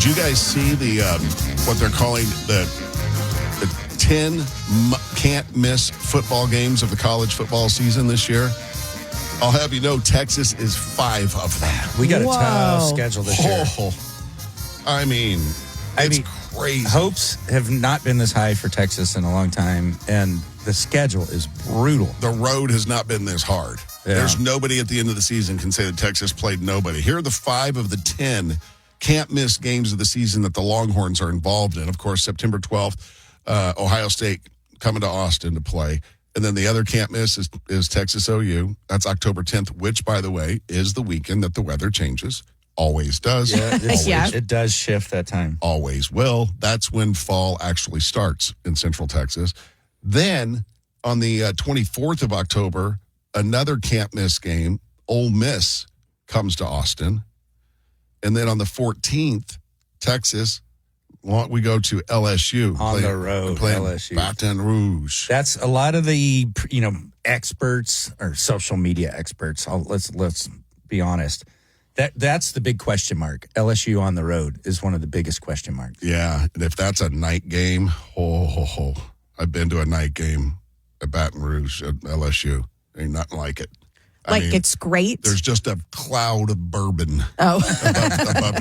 you guys see the what they're calling the 10 can't-miss football games of the college football season this year? I'll have you know, Texas is 5 of them. We got a tough schedule this year. I mean, it's crazy. Hopes have not been this high for Texas in a long time, and the schedule is brutal. The road has not been this hard. Yeah. There's nobody at the end of the season can say that Texas played nobody. Here are the 5 of the 10 can't-miss games of the season that the Longhorns are involved in. Of course, September 12th, Ohio State coming to Austin to play. And then the other can't miss is Texas OU. That's October 10th, which, by the way, is the weekend that the weather changes. Always does. Yeah, it does shift that time. Always will. That's when fall actually starts in Central Texas. Then on the 24th of October, another can't miss game, Ole Miss comes to Austin. And then on the 14th, Texas, we go to LSU. On the road, LSU. Baton Rouge. That's a lot of the, experts or social media experts. Let's be honest. That's the big question mark. LSU on the road is one of the biggest question marks. Yeah, and if that's a night game, I've been to a night game at Baton Rouge at LSU. Ain't nothing like it. I mean, it's great. There's just a cloud of bourbon above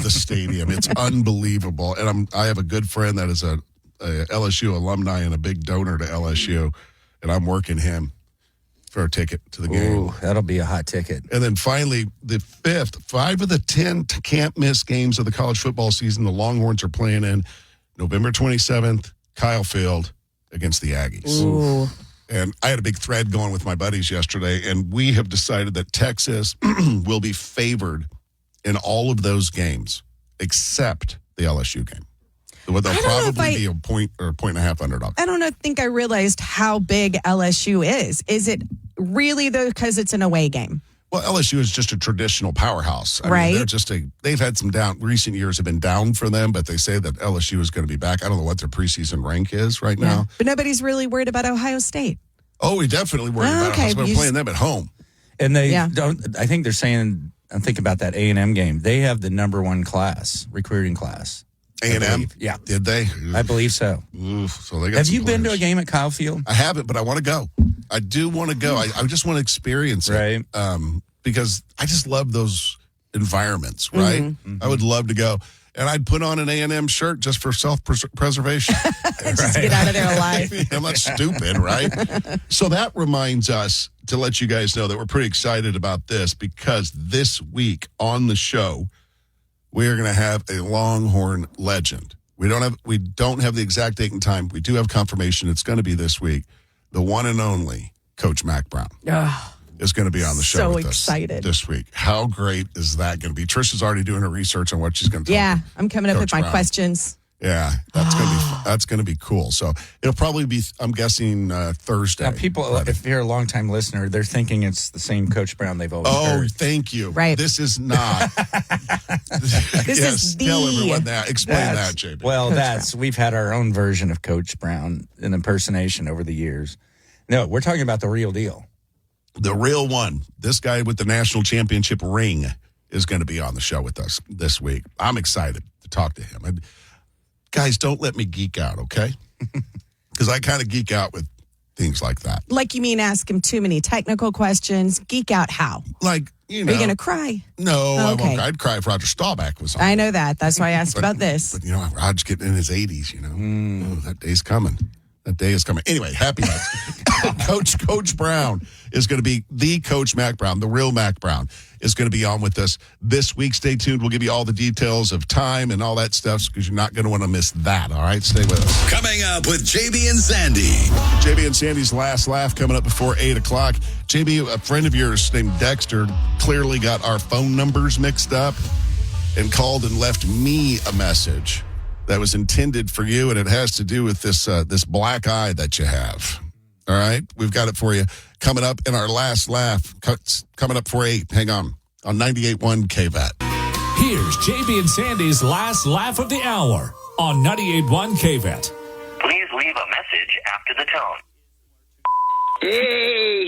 the stadium. It's unbelievable. And I have a good friend that is a LSU alumni and a big donor to LSU, and I'm working him for a ticket to the game. Ooh, that'll be a hot ticket. And then finally, the 5th, 5 of the 10 can't-miss games of the college football season, the Longhorns are playing in November 27th, Kyle Field against the Aggies. Ooh. And I had a big thread going with my buddies yesterday, and we have decided that Texas will be favored in all of those games except the LSU game. They'll probably be a point or a point and a half underdog. I don't think I realized how big LSU is. Is it really, though, because it's an away game? Well, LSU is just a traditional powerhouse. I mean, they're just they've had some recent years have been down for them, but they say that LSU is going to be back. I don't know what their preseason rank is right now. But nobody's really worried about Ohio State. Oh, we definitely worried about Ohio State. We're playing them at home. And they don't, I think they're saying, I'm thinking about that A&M game. They have the number 1 recruiting class. A&M? Yeah. Did they? I believe so. Oof, so they got Have you been to a game at Kyle Field? I haven't, but I want to go. I do want to go. I just want to experience it. Right. Because I just love those environments, right? Mm-hmm. I would love to go. And I'd put on an A&M shirt just for self-preservation. Just to get out of there alive. I'm not stupid, right? So that reminds us to let you guys know that we're pretty excited about this because this week on the show, we are going to have a Longhorn legend. We don't have the exact date and time. We do have confirmation it's going to be this week. The one and only Coach Mack Brown. Is going to be on the show with us this week. How great is that going to be? Trisha's already doing her research on what she's going to talk about. I'm coming up with my questions. Yeah, that's going to be cool. So it'll probably be, I'm guessing, Thursday. Now, people, if you're a longtime listener, they're thinking it's the same Coach Brown they've always heard. Oh, thank you. Right. This is not. This is tell everyone that. Explain that, JB. Well, we've had our own version of Coach Brown, an impersonation over the years. No, we're talking about the real deal. The real one. This guy with the national championship ring is going to be on the show with us this week. I'm excited to talk to him. And guys, don't let me geek out, okay? Because I kind of geek out with things like that. Like you mean ask him too many technical questions? Geek out how? Like, Are you going to cry? No, I won't. I'd cry if Roger Staubach was on. I know that. That's why I asked about this. But, Roger's getting in his 80s, Oh, that day's coming. That day is coming. Anyway, happy Coach Brown is going to be the Coach Mack Brown, the real Mack Brown, is going to be on with us this week. Stay tuned. We'll give you all the details of time and all that stuff because you're not going to want to miss that. All right, stay with us. Coming up with JB and Sandy. JB and Sandy's Last Laugh coming up before 8 o'clock. JB, a friend of yours named Dexter, clearly got our phone numbers mixed up and called and left me a message that was intended for you, and it has to do with this black eye that you have. All right? We've got it for you coming up in our Last Laugh. Coming up for 8. Hang on 98.1 KVAT. Here's JB and Sandy's Last Laugh of the Hour on 98.1 KVAT. Please leave a message after the tone. Hey,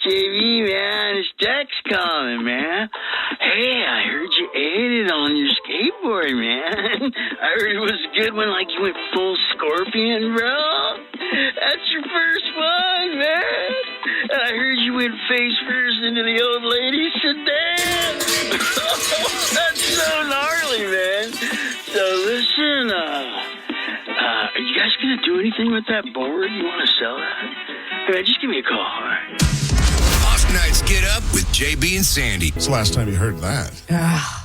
JB, man, it's Dex calling, man. Hey, I heard you ate it on your skateboard, man. heard it was a good one, like you went full Scorpion, bro. That's your first one, man. And I heard you went face first into the old lady sedan. That's so gnarly, man. So listen, are you guys gonna do anything with that board? You want to sell that? Man, just give me a call, all right? Off nights get up with JB and Sandy. It's the last time you heard that.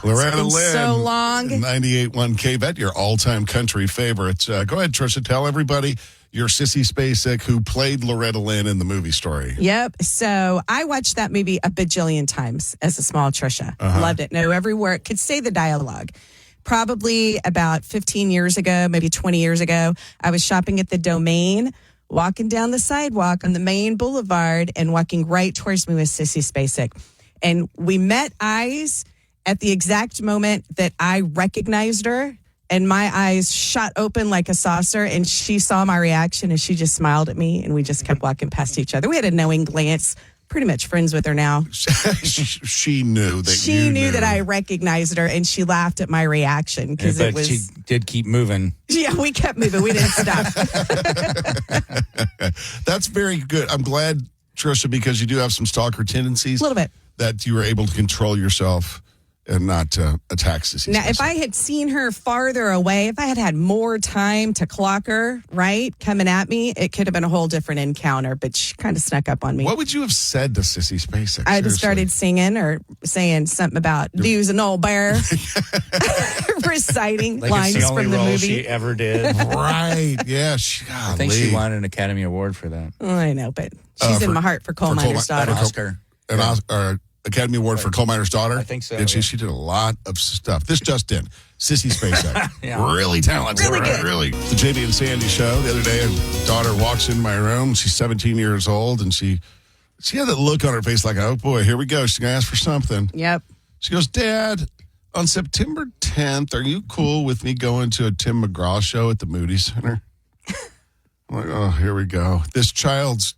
Loretta been Lynn. so long. 98.1 KVET, your all-time country favorites. Go ahead, Trisha. Tell everybody your Sissy Spacek who played Loretta Lynn in the movie story. Yep. So I watched that movie a bajillion times as a small Trisha. Loved it. Know every word. Could say the dialogue. Probably about 15 years ago, maybe 20 years ago, I was shopping at the Domain, walking down the sidewalk on the main boulevard and walking right towards me with Sissy Spacek. And we met eyes at the exact moment that I recognized her. And my eyes shot open like a saucer, and she saw my reaction, and she just smiled at me, and we just kept walking past each other. We had a knowing glance. Pretty much friends with her now. She knew that She knew that I recognized her, and she laughed at my reaction because But it was. she did keep moving. Yeah, we kept moving. We didn't stop. That's very good. I'm glad, Trisha, because you do have some stalker tendencies. A little bit. That you were able to control yourself and not attack Sissy. Now, if I had seen her farther away, if I had had more time to clock her, right, coming at me, it could have been a whole different encounter, but she kind of snuck up on me. What would you have said to Sissy Spacek? I just Seriously. started singing or saying something about "Du's an old bear," reciting Like lines it's the only from the role movie. she ever did. Right. Yeah. I think she won an Academy Award for that. Oh, I know, but she's in my heart for Coal Miner's Daughter. Oscar. An Academy Award for Coal Miner's Daughter. I think so, Did she? yeah. She did a lot of stuff. This just in. Sissy Spacek. Yeah. Really talented. Really good. Really. The JB and Sandy show. The other day, a daughter walks in my room. She's 17 years old, and she had that look on her face like, oh, boy, here we go. She's going to ask for something. Yep. She goes, Dad, on September 10th, are you cool with me going to a Tim McGraw show at the Moody Center? I'm like, oh, here we go. This child's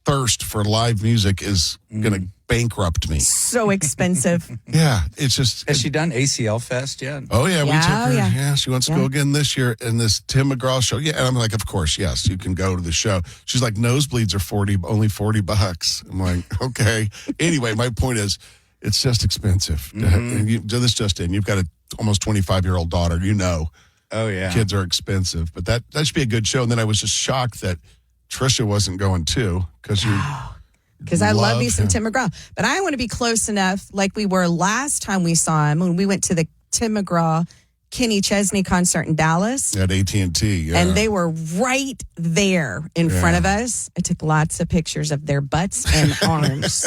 thirst for live music is going to bankrupt me. So expensive. Yeah, it's just. Has she done ACL Fest yet? Oh, yeah, we Yeah, took her. yeah. Yeah, she wants to go again this year in this Tim McGraw show. Yeah, and I'm like, of course, yes, you can go to the show. She's like, nosebleeds are only $40. I'm like, okay. Anyway, my point is, it's just expensive. And you, this just in, you've got a almost 25-year-old daughter, you know. Oh, yeah. Kids are expensive, but that should be a good show. And then I was just shocked that Trisha wasn't going too, because you. Because I love me some him. Tim McGraw. But I want to be close enough, like we were last time we saw him when we went to the Tim McGraw Kenny Chesney concert in Dallas. At AT&T, yeah. And they were right there in front of us. I took lots of pictures of their butts and arms.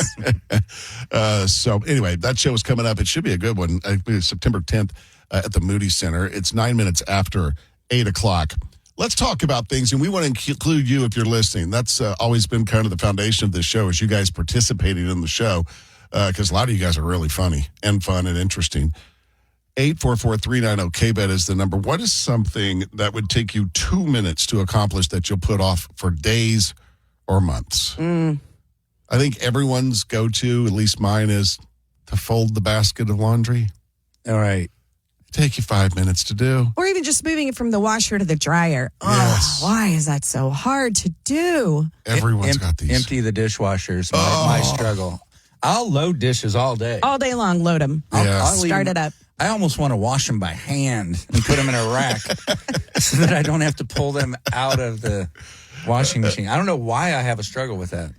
So anyway, that show is coming up. It should be a good one. It's September 10th at the Moody Center. It's 9 minutes after 8 o'clock. Let's talk about things, and we want to include you if you're listening. That's always been kind of the foundation of this show, is you guys participating in the show, because a lot of you guys are really funny and fun and interesting. 844-390-KBET is the number. What is something that would take you 2 minutes to accomplish that you'll put off for days or months? I think everyone's go-to, at least mine, is to fold the basket of laundry. All right. Take you 5 minutes to do. Or even just moving it from the washer to the dryer. Yes. Oh, why is that so hard to do? Everyone's got these. Empty the dishwashers. My struggle. I'll load dishes all day. All day long, load them. Yeah. I'll Start even- it up. I almost want to wash them by hand and put them in a rack so that I don't have to pull them out of the washing machine. I don't know why I have a struggle with that.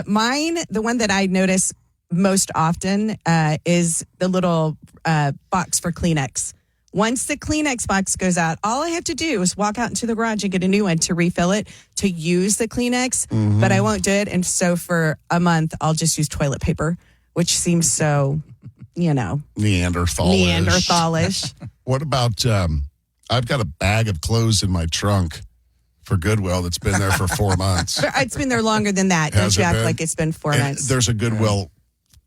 Mine, the one that I notice most often is the little box for Kleenex. Once the Kleenex box goes out, all I have to do is walk out into the garage and get a new one to refill it, to use the Kleenex, but I won't do it. And so for a month, I'll just use toilet paper, which seems so, Neanderthalish. What about, I've got a bag of clothes in my trunk for Goodwill that's been there for 4 months. It's been there longer than that. Don't Has you it act been? like it's been 4 And months. there's a Goodwill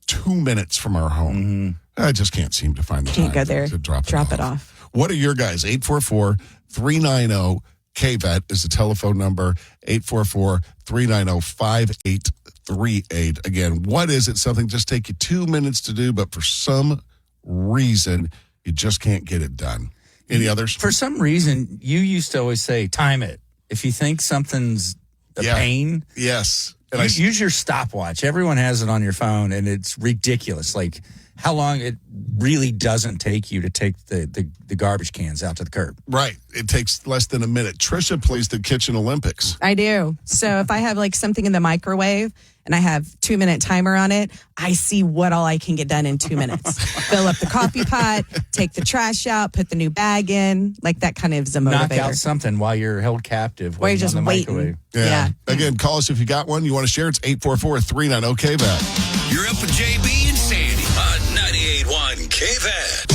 2 minutes from our home. I just can't seem to find the Can't time go there. to drop it off. What are your guys? 844-390-KVET is the telephone number. 844-390-5838. Again, what is it? Something just take you 2 minutes to do, but for some reason, you just can't get it done. Any others? For some reason, you used to always say, time it. If you think something's a pain, Yes. use your stopwatch. Everyone has it on your phone, and it's ridiculous. Like how long it really doesn't take you to take the garbage cans out to the curb. Right. It takes less than a minute. Trisha plays the Kitchen Olympics. I do. So if I have like something in the microwave and I have 2-minute timer on it, I see what all I can get done in 2 minutes. Fill up the coffee pot, take the trash out, put the new bag in. Like that kind of is a motivator. Knock out something while you're held captive. While you're just on the waiting. microwave. Yeah. Again, call us if you got one. You want to share? It's 844-390-KVAT. You're up with JB and Sandy on 98.1 KVAT.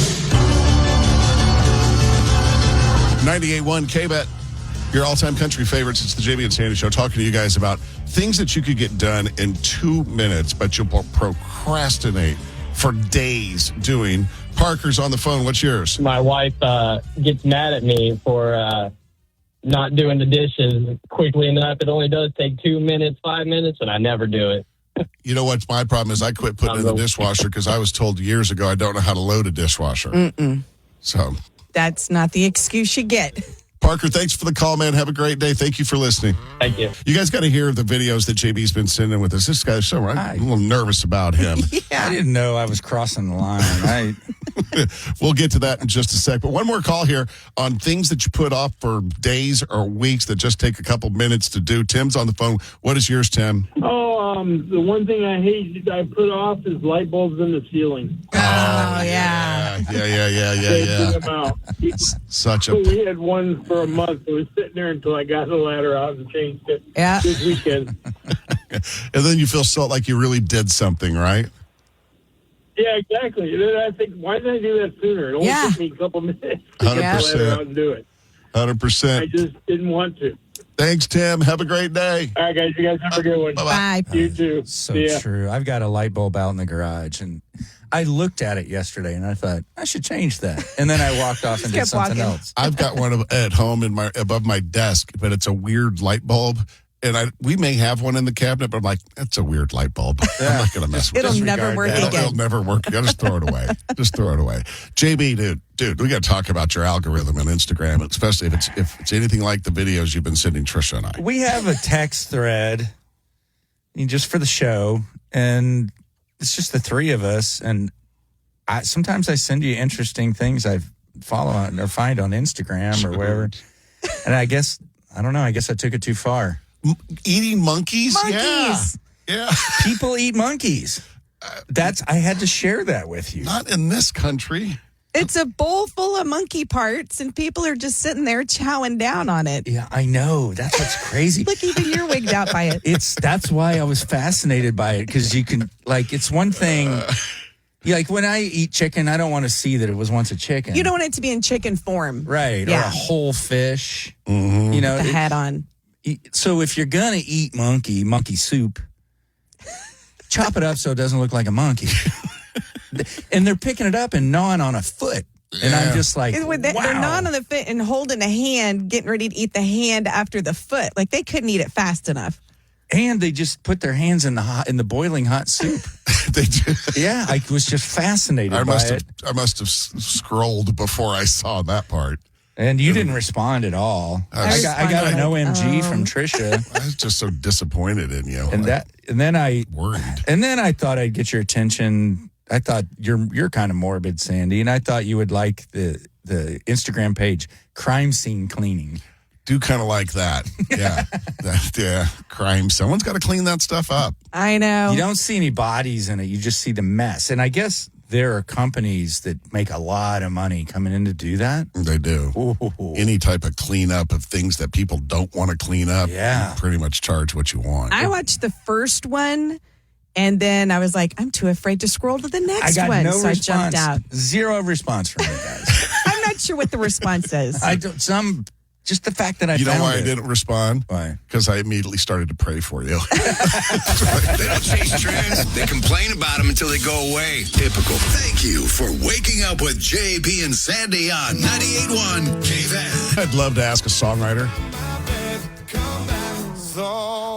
98.1 KVAT. Your all-time country favorites. It's the JB and Sandy Show, talking to you guys about things that you could get done in 2 minutes, but you'll procrastinate for days doing. Parker's on the phone. What's yours? My wife gets mad at me for not doing the dishes quickly enough. It only does take 2 minutes, 5 minutes, and I never do it. You know what's my problem is I quit putting it in the dishwasher because I was told years ago I don't know how to load a dishwasher. So That's not the excuse you get. Parker, thanks for the call, man. Have a great day. Thank you for listening. Thank you. You guys got to hear the videos that JB's been sending with us. This guy's so right. I'm a little nervous about him. I didn't know I was crossing the line, right? We'll get to that in just a sec. But one more call here on things that you put off for days or weeks that just take a couple minutes to do. Tim's on the phone. What is yours, Tim? The one thing I hate I put off is light bulbs in the ceiling. Oh, yeah. Yeah. Them out. Such a... We had one for a month. It was sitting there until I got the ladder out and changed it this weekend. And then you feel so like you really did something, right? Yeah, exactly. And then I think, why didn't I do that sooner? It only took me a couple minutes to get the ladder out and do it. 100%. I just didn't want to. Thanks, Tim. Have a great day. All right, guys. You guys have a good one. Bye. You too. So See ya. true. I've got a light bulb out in the garage, and I looked at it yesterday, and I thought, I should change that. And then I walked off and did Kept something walking. else. I've got one at home above my desk, but it's a weird light bulb. And we may have one in the cabinet, but I'm like, that's a weird light bulb. I'm not going to mess with it. It'll never work that. again. It'll never work. You got to just throw it away. Just throw it away. JB, dude, we got to talk about your algorithm on Instagram, especially if it's anything like the videos you've been sending Trisha and I. We have a text thread just for the show, and it's just the three of us. And sometimes I send you interesting things I follow on or find on Instagram or wherever. And I guess I took it too far. Eating monkeys? Monkeys. Yeah. People eat monkeys. I had to share that with you. Not in this country. It's a bowl full of monkey parts, and people are just sitting there chowing down on it. Yeah, I know. That's what's crazy. Look, even you're wigged out by it. That's why I was fascinated by it, because you can, like, it's one thing. Like when I eat chicken, I don't want to see that it was once a chicken. You don't want it to be in chicken form. Right. Yeah. Or a whole fish. Mm-hmm. You know, The hat on. So if you're going to eat monkey soup, chop it up so it doesn't look like a monkey. And they're picking it up and gnawing on a foot. And I'm just like, wow. They're gnawing on the foot and holding a hand, getting ready to eat the hand after the foot. Like they couldn't eat it fast enough. And they just put their hands in the boiling hot soup. They do. Yeah, I was just fascinated by it. I must have scrolled before I saw that part. And you didn't respond at all. I got an OMG from Trisha. I was just so disappointed in you. And then I worried. And then I thought I'd get your attention. I thought you're kind of morbid, Sandy, and I thought you would like the Instagram page Crime Scene Cleaning. Do kind of like that. Yeah. Crime. Someone's got to clean that stuff up. I know. You don't see any bodies in it. You just see the mess. And I guess there are companies that make a lot of money coming in to do that. They do. Ooh. Any type of cleanup of things that people don't want to clean up. Yeah. You pretty much charge what you want. I watched the first one, and then I was like, I'm too afraid to scroll to the next I got one. no so response. I jumped out. Zero response from you guys. I'm not sure what the response is. Just the fact that I You know found why it. I didn't respond? Why? Because I immediately started to pray for you. They don't chase trends. They complain about them until they go away. Typical. Thank you for waking up with JB and Sandy on 98.1 KVAT. I'd love to ask a songwriter.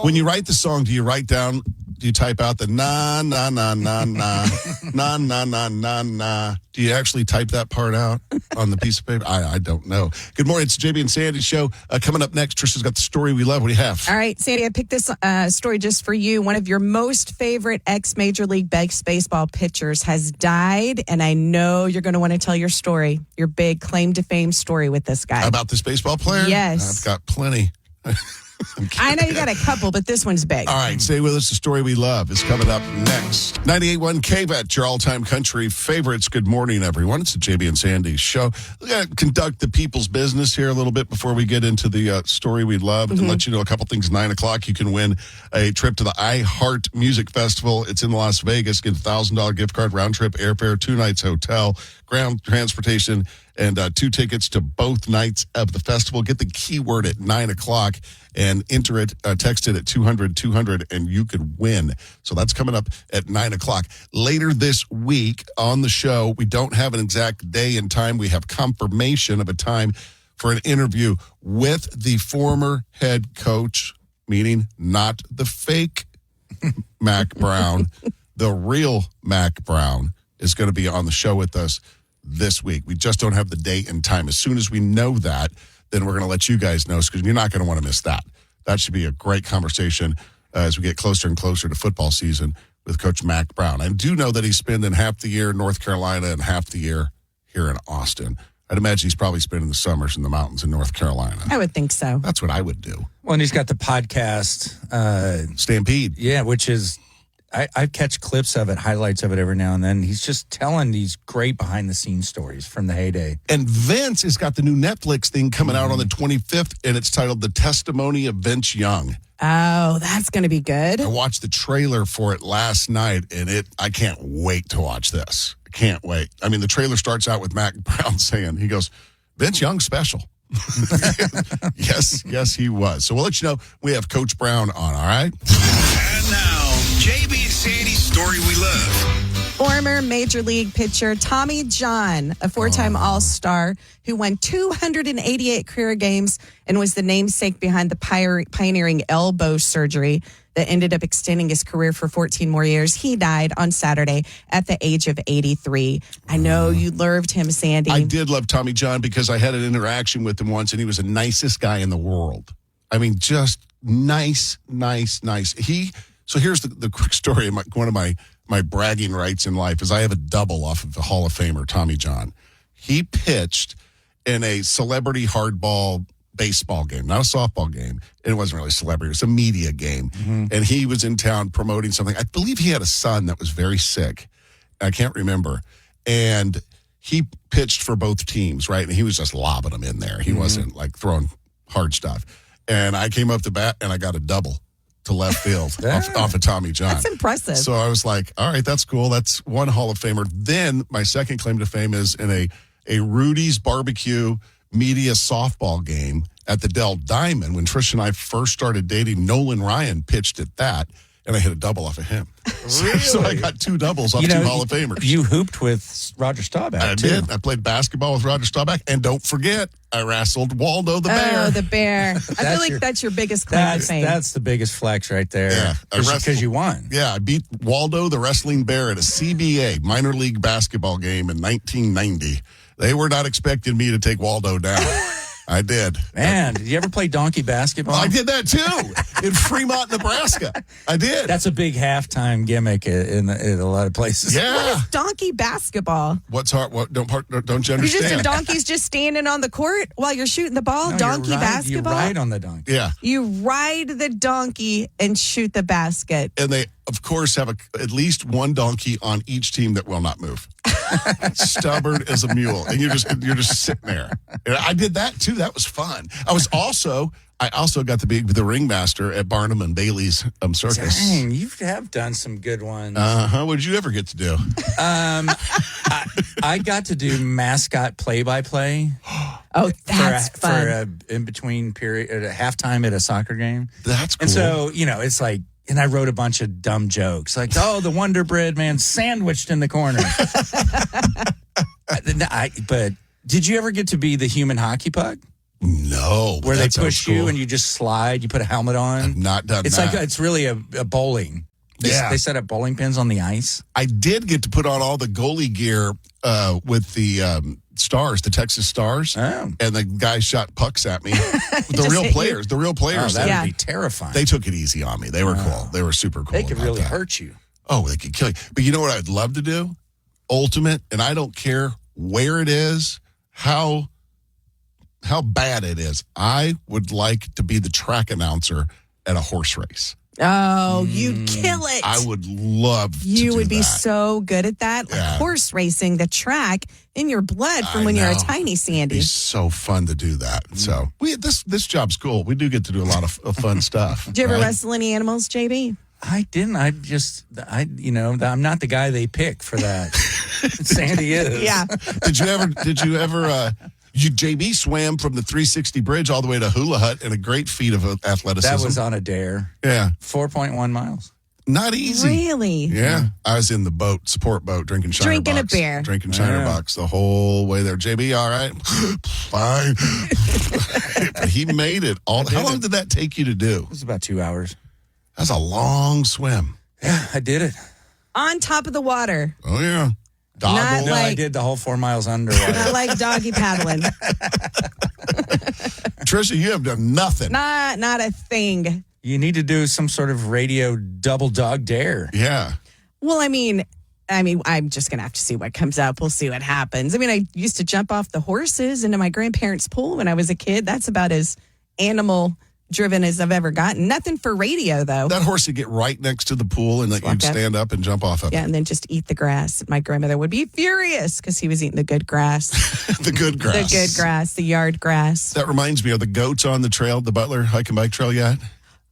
When you write the song, do you write down Do you type out the na, na, na, na, na, na, na, na, na, na? Do you actually type that part out on the piece of paper? I don't know. Good morning. It's JB and Sandy show. Coming up next, Trisha's got the story we love. What do you have? All right, Sandy, I picked this story just for you. One of your most favorite ex-Major League Baseball pitchers has died, and I know you're going to want to tell your story, your big claim to fame story with this guy. About this baseball player? Yes. I've got plenty. I know you got a couple, but this one's big. All right, stay with us. The story we love is coming up next. 98.1 KVET, your all-time country favorites. Good morning, everyone. It's the JB and Sandy show. We're going to conduct the people's business here a little bit before we get into the story we love and let you know a couple things. 9 o'clock, you can win a trip to the iHeart Music Festival. It's in Las Vegas. Get a $1,000 gift card, round trip, airfare, 2 nights hotel, ground transportation, and 2 tickets to both nights of the festival. Get the keyword at 9 o'clock and enter it, text it at 200-200, and you could win. So that's coming up at 9 o'clock. Later this week on the show, we don't have an exact day and time. We have confirmation of a time for an interview with the former head coach, meaning not the fake Mack Brown. The real Mack Brown is going to be on the show with us this week. We just don't have the date and time. As soon as we know that, then we're going to let you guys know, because you're not going to want to miss that. That should be a great conversation as we get closer and closer to football season with Coach Mack Brown. I do know that he's spending half the year in North Carolina and half the year here in Austin. I'd imagine he's probably spending the summers in the mountains in North Carolina. I would think so. That's what I would do. Well, and he's got the podcast. Stampede. Yeah, which is, I catch clips of it, highlights of it every now and then. He's just telling these great behind-the-scenes stories from the heyday. And Vince has got the new Netflix thing coming out on the 25th, and it's titled The Testimony of Vince Young. Oh, that's going to be good. I watched the trailer for it last night, and I can't wait to watch this. I can't wait. I mean, the trailer starts out with Mack Brown saying, he goes, Vince Young's special. Yes, he was. So we'll let you know we have Coach Brown on, all right? And now, JB and Sandy's story we love. Former Major League pitcher Tommy John, a 4-time All-Star who won 288 career games and was the namesake behind the pioneering elbow surgery that ended up extending his career for 14 more years. He died on Saturday at the age of 83. I know you loved him, Sandy. I did love Tommy John because I had an interaction with him once, and he was the nicest guy in the world. I mean, just nice. So here's the quick story. One of my bragging rights in life is I have a double off of the Hall of Famer, Tommy John. He pitched in a celebrity hardball baseball game, not a softball game. And it wasn't really celebrity. It was a media game. Mm-hmm. And he was in town promoting something. I believe he had a son that was very sick. I can't remember. And he pitched for both teams, right? And he was just lobbing them in there. He wasn't like throwing hard stuff. And I came up to bat and I got a double to left field off of Tommy John. That's impressive. So I was like, all right, that's cool. That's one Hall of Famer. Then my second claim to fame is in a Rudy's Barbecue media softball game at the Dell Diamond. When Trish and I first started dating, Nolan Ryan pitched at that, and I hit a double off of him. Really? So I got 2 doubles off 2 Hall of Famers. You hooped with Roger Staubach, I did. I played basketball with Roger Staubach, and don't forget, I wrestled Waldo the bear. Oh, the bear. I feel like that's your biggest claim to fame. That's the biggest flex right there. Yeah. Because you won. Yeah, I beat Waldo the wrestling bear at a CBA, minor league basketball game in 1990. They were not expecting me to take Waldo down. I did. Man, did you ever play donkey basketball? I did that too in Fremont, Nebraska. I did. That's a big halftime gimmick in a lot of places. Yeah. What is donkey basketball? What's hard? What don't you understand? You're just a donkey's just standing on the court while you're shooting the ball. No, donkey basketball. You ride on the donkey. Yeah. You ride the donkey and shoot the basket. And they, of course, have at least one donkey on each team that will not move. Stubborn as a mule, and you're just sitting there. And I did that too. That was fun. I also got to be the ringmaster at Barnum and Bailey's circus. Dang, you have done some good ones. What did you ever get to do? I got to do mascot play-by-play. Oh, that's fun. For a in-between period, at a halftime at a soccer game. That's cool. And so, it's like, and I wrote a bunch of dumb jokes, like, the Wonder Bread man sandwiched in the corner. But did you ever get to be the human hockey puck? No. Where they push you and you just slide, you put a helmet on? I've not done that. It's really a bowling. They set up bowling pins on the ice. I did get to put on all the goalie gear with the Stars, the Texas Stars, and the guy shot pucks at me. The real players. Oh, that would be terrifying. They took it easy on me. They were cool. They were super cool. They could really hurt you. Oh, they could kill you. But you know what I'd love to do? Ultimate, and I don't care where it is, how bad it is. I would like to be the track announcer at a horse race. Oh, you'd kill it. I would love to You do would be that. so good at that. Yeah. Like horse racing, the track in your blood from when you're a tiny Sandy. It'd be so fun to do that. So this job's cool. We do get to do a lot of fun stuff. Did you ever wrestle any animals, JB? I didn't. I'm not the guy they pick for that. Sandy is. Yeah. Did you ever JB swam from the 360 bridge all the way to Hula Hut in a great feat of athleticism. That was on a dare. Yeah. 4.1 miles. Not easy. Really? Yeah. I was in the support boat, drinking Shiner Drinking Box. a beer. Drinking Shiner Box the whole way there. JB, all right? Fine. But he made it. How long did that take you to do? It was about 2 hours. That's a long swim. Yeah, I did it. On top of the water. Oh, yeah. Not No, I like, did the whole 4 miles underwater. not like doggy paddling. Tricia, you have done nothing. Not a thing. You need to do some sort of radio double dog dare. Yeah. Well, I mean, I'm just going to have to see what comes up. We'll see what happens. I mean, I used to jump off the horses into my grandparents' pool when I was a kid. That's about as animal driven as I've ever gotten. Nothing for radio, though. That horse would get right next to the pool and you'd stand up and jump off of it. Yeah, and then just eat the grass. My grandmother would be furious because he was eating the good grass. The good grass. The good grass, the yard grass. That reminds me, are the goats on the trail, the Butler hike and bike trail yet?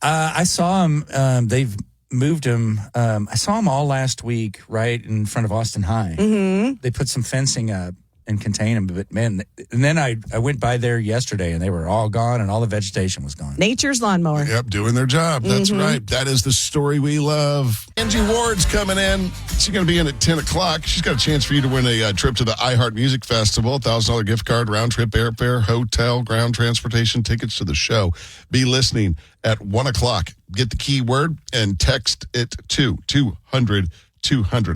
I saw them. They've moved them. I saw them all last week right in front of Austin High. Mm-hmm. They put some fencing up and contain them. But, man, and then I went by there yesterday, and they were all gone, and all the vegetation was gone. Nature's lawnmower. Yep, doing their job. That's right. That is the story we love. Angie Ward's coming in. She's going to be in at 10 o'clock. She's got a chance for you to win a trip to the iHeart Music Festival, $1,000 gift card, round-trip airfare, hotel, ground transportation, tickets to the show. Be listening at 1 o'clock. Get the keyword and text it to 200-200.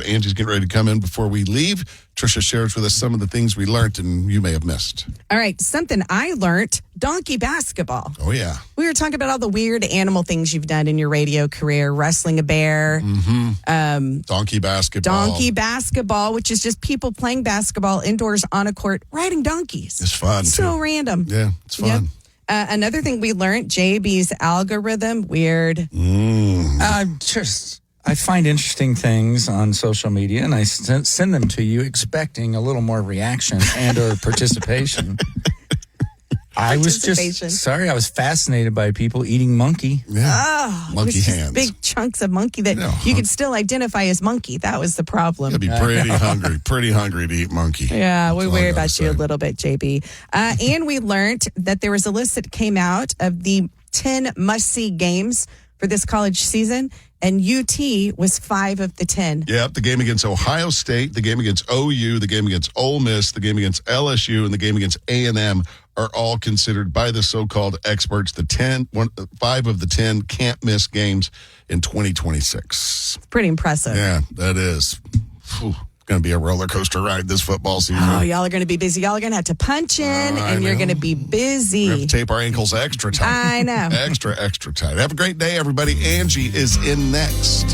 Angie's getting ready to come in before we leave. Tricia shares with us some of the things we learned and you may have missed. All right, something I learned, donkey basketball. Oh, yeah. We were talking about all the weird animal things you've done in your radio career, wrestling a bear. Donkey basketball. Donkey basketball, which is just people playing basketball indoors on a court, riding donkeys. It's fun, So too. random. Yeah, it's fun. Yep. Another thing we learned, JB's algorithm, weird. I find interesting things on social media, and I send them to you expecting a little more reaction and or participation. I was fascinated by people eating monkey. Yeah. Monkey hands. Big chunks of monkey that you could still identify as monkey. That was the problem. You'd be pretty hungry to eat monkey. Yeah, we worry about you a little bit, JB. And we learned that there was a list that came out of the 10 must-see games for this college season, and UT was 5 of the 10. Yep, the game against Ohio State, the game against OU, the game against Ole Miss, the game against LSU, and the game against A&M are all considered by the so-called experts the 5 of the 10 can't-miss games in 2026. Pretty impressive. Yeah, that is. Going to be a roller coaster ride this football season. Oh, y'all are going to be busy. Y'all are going to have to punch in, and you're going to be busy. We have to tape our ankles extra tight. I know. Extra tight. Have a great day, everybody. Angie is in next.